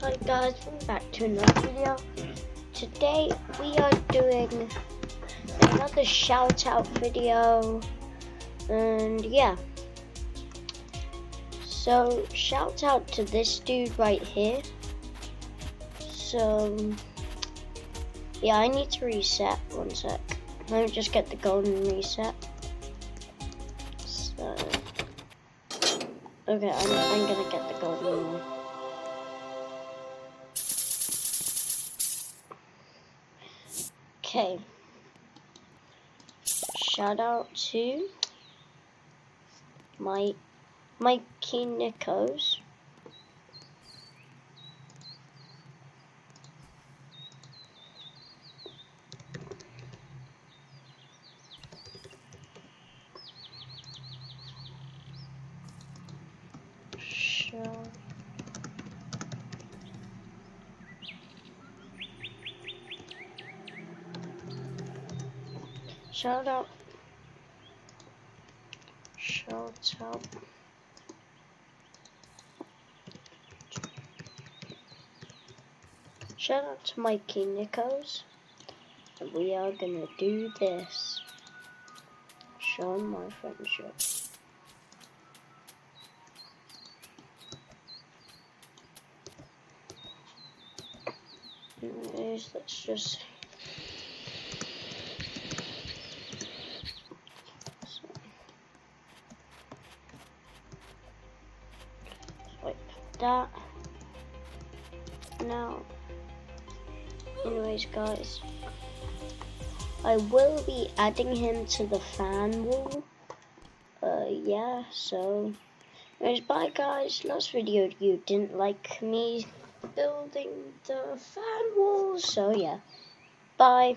Hi guys, welcome back to another video. Today we are doing another shout out video, and yeah, so shout out to this dude right here. So yeah, I need to reset, one sec. Let me just get the golden reset. So okay, I'm gonna get the golden one. Okay, shout out to Mikey Nickos. Shout out to Mikey Nickos, and we are gonna do this. Show him my friendship. Anyways, let's just swipe that. Now, anyways guys, I will be adding him to the fan wall. Yeah, so anyways, bye guys. Last video you didn't like me building the fan wall, so yeah, bye.